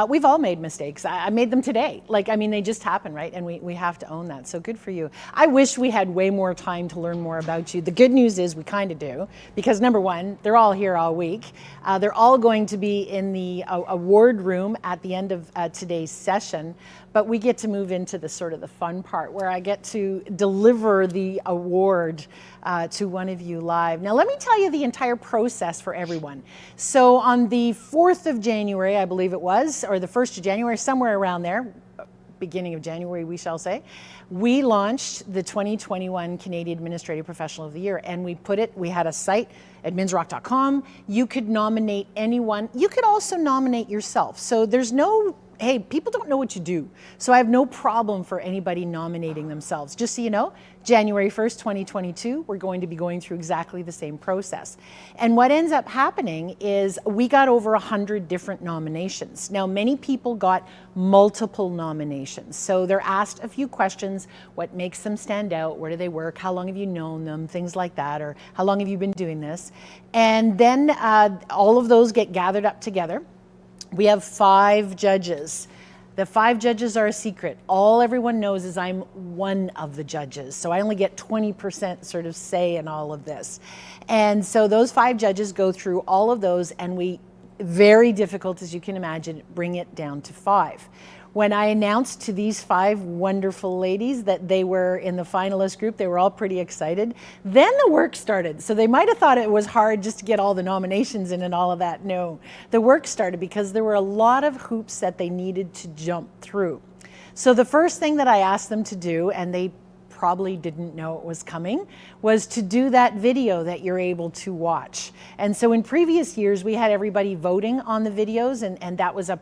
We've all made mistakes. I made them today. Like, I mean, they just happen, right? And we have to own that. So good for you. I wish we had way more time to learn more about you. The good news is we kind of do, because number one, they're all here all week. They're all going to be in the award room at the end of today's session. But we get to move into the sort of the fun part where I get to deliver the award to one of you live. Now, let me tell you the entire process for everyone. So on the 4th of January, I believe it was, or the 1st of January, somewhere around there, beginning of January, we shall say, we launched the 2021 Canadian Administrative Professional of the Year, and we had a site, adminsrock.com. You could nominate anyone. You could also nominate yourself. So there's no, hey, people don't know what you do. So I have no problem for anybody nominating themselves. Just so you know, January 1st, 2022, we're going to be going through exactly the same process. And what ends up happening is we got over 100 different nominations. Now, many people got multiple nominations. So they're asked a few questions: what makes them stand out? Where do they work? How long have you known them? Things like that, or how long have you been doing this? And then all of those get gathered up together. We have 5 judges. The 5 judges are a secret. All everyone knows is I'm one of the judges. So I only get 20% sort of say in all of this. And so those 5 judges go through all of those, and we, very difficult as you can imagine, bring it down to 5. When I announced to these 5 wonderful ladies that they were in the finalist group, they were all pretty excited. Then the work started. So they might have thought it was hard just to get all the nominations in and all of that. No, the work started because there were a lot of hoops that they needed to jump through. So the first thing that I asked them to do, and they probably didn't know it was coming, was to do that video that you're able to watch. And so in previous years, we had everybody voting on the videos, and that was a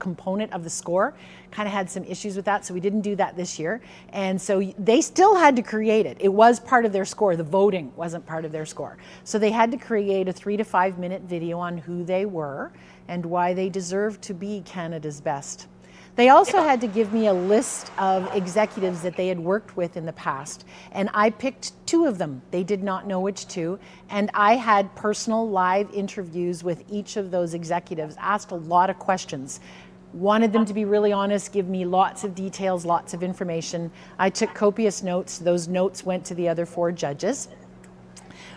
component of the score. Kind of had some issues with that, so we didn't do that this year. And so they still had to create it. It was part of their score. The voting wasn't part of their score. So they had to create a 3 to 5 minute video on who they were and why they deserve to be Canada's best. They also had to give me a list of executives that they had worked with in the past, and I picked 2 of them. They did not know which 2, and I had personal live interviews with each of those executives, asked a lot of questions, wanted them to be really honest, give me lots of details, lots of information. I took copious notes. Those notes went to the other 4 judges.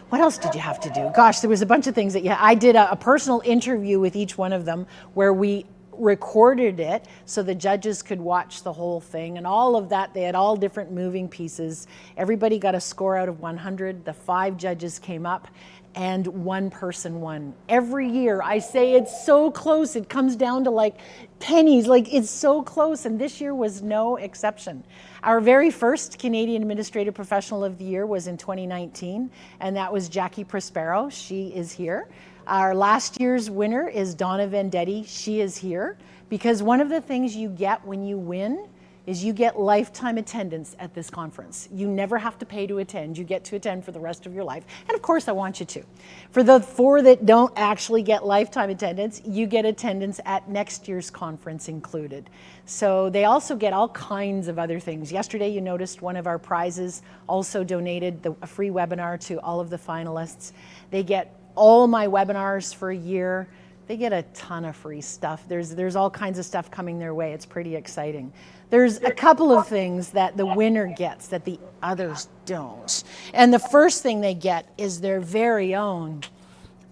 What else did you have to do? Gosh, there was a bunch of things that I did a personal interview with each one of them where we recorded it so the judges could watch the whole thing and all of that. They had all different moving pieces. Everybody got a score out of 100. The 5 judges came up and 1 person won. Every year I say it's so close. It comes down to like pennies, like it's so close, and this year was no exception. Our very first Canadian Administrative Professional of the Year was in 2019, and that was Jackie Prospero. She is here. Our last year's winner is Donna Vendetti. She is here because one of the things you get when you win is you get lifetime attendance at this conference. You never have to pay to attend. You get to attend for the rest of your life. And of course, I want you to. For the 4 that don't actually get lifetime attendance, you get attendance at next year's conference included. So they also get all kinds of other things. Yesterday, you noticed one of our prizes also donated a free webinar to all of the finalists. They get all my webinars for a year. They get a ton of free stuff. There's all kinds of stuff coming their way. It's pretty exciting. There's a couple of things that the winner gets that the others don't. And the first thing they get is their very own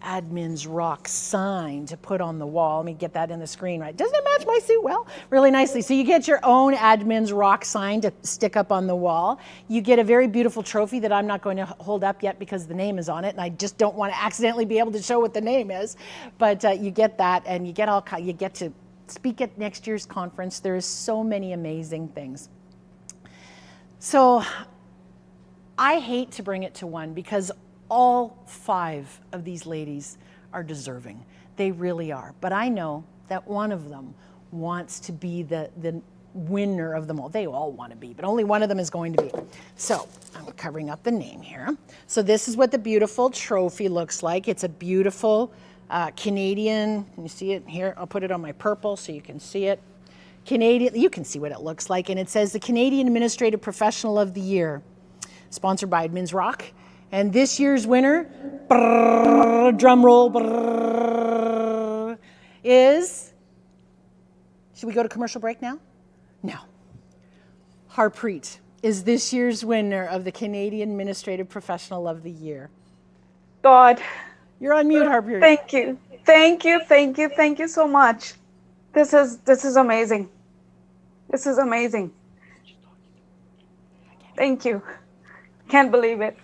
Admins Rock sign to put on the wall. Let me get that in the screen, right? Doesn't it match my suit well? Really nicely. So you get your own Admins Rock sign to stick up on the wall. You get a very beautiful trophy that I'm not going to hold up yet because the name is on it, and I just don't want to accidentally be able to show what the name is. But you get that, and you get to speak at next year's conference. There is so many amazing things. So I hate to bring it to 1 because all 5 of these ladies are deserving. They really are. But I know that one of them wants to be the winner of them all. They all want to be, but only one of them is going to be. So I'm covering up the name here. So this is what the beautiful trophy looks like. It's a beautiful Canadian, can you see it here? I'll put it on my purple so you can see it. Canadian, you can see what it looks like. And it says the Canadian Administrative Professional of the Year, sponsored by Admins Rock. And this year's winner, drum roll, is Should we go to commercial break now? No. Harpreet is this year's winner of the Canadian Administrative Professional of the Year. God. You're on mute, Harpreet. Thank you. Thank you. Thank you. Thank you so much. This is amazing. This is amazing. Thank you. Can't believe it.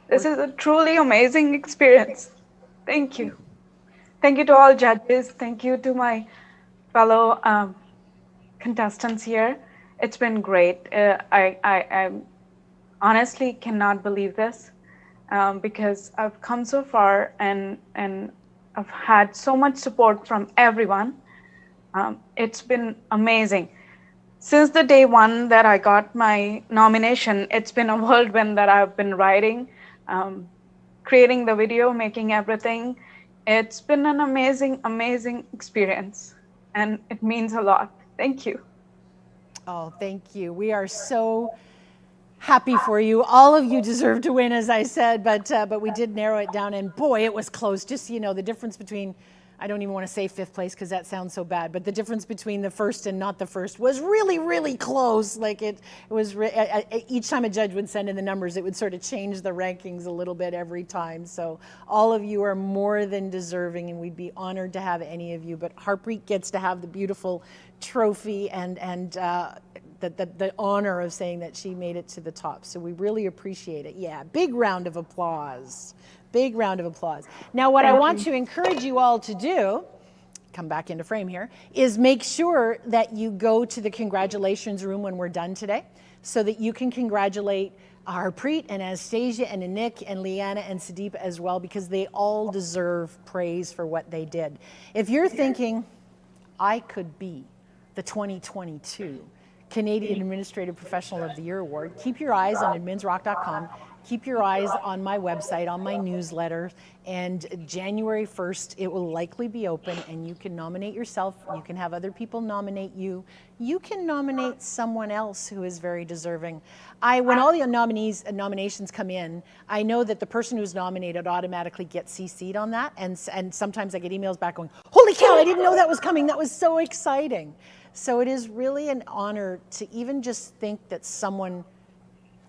This is a truly amazing experience. Thank you. Thank you to all judges. Thank you to my fellow contestants here. It's been great. I honestly cannot believe this because I've come so far and I've had so much support from everyone. It's been amazing. Since the day one that I got my nomination, it's been a whirlwind that I've been writing, creating the video, making everything. It's been an amazing, amazing experience, and it means a lot. Thank you. Oh, thank you. We are so happy for you. All of you deserve to win, as I said, but we did narrow it down, and boy, it was close. Just so you know, the difference between, I don't even want to say fifth place because that sounds so bad, but the difference between the first and not the first was really, really close. Like it was, each time a judge would send in the numbers, it would sort of change the rankings a little bit every time. So all of you are more than deserving, and we'd be honored to have any of you. But Harpreet gets to have the beautiful trophy and the honor of saying that she made it to the top. So we really appreciate it. Yeah, big round of applause. Big round of applause. Now, what I want to encourage you all to do, come back into frame here, is make sure that you go to the congratulations room when we're done today so that you can congratulate Harpreet and Anastasia and Anik and Liana and Sudeep as well, because they all deserve praise for what they did. If you're thinking, I could be the 2022 Canadian Administrative Professional of the Year Award, keep your eyes on adminsrock.com. Keep your eyes on my website, on my newsletter, and January 1st, it will likely be open, and you can nominate yourself. You can have other people nominate you. You can nominate someone else who is very deserving. When all the nominations come in, I know that the person who's nominated automatically gets CC'd on that, and sometimes I get emails back going, holy cow, I didn't know that was coming. That was so exciting. So it is really an honor to even just think that someone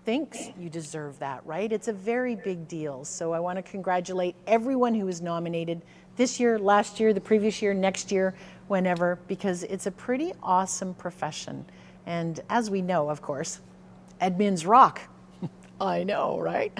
thinks you deserve that, right? It's a very big deal. So I want to congratulate everyone who was nominated this year, last year, the previous year, next year, whenever, because it's a pretty awesome profession. And as we know, of course, admins rock. I know, right?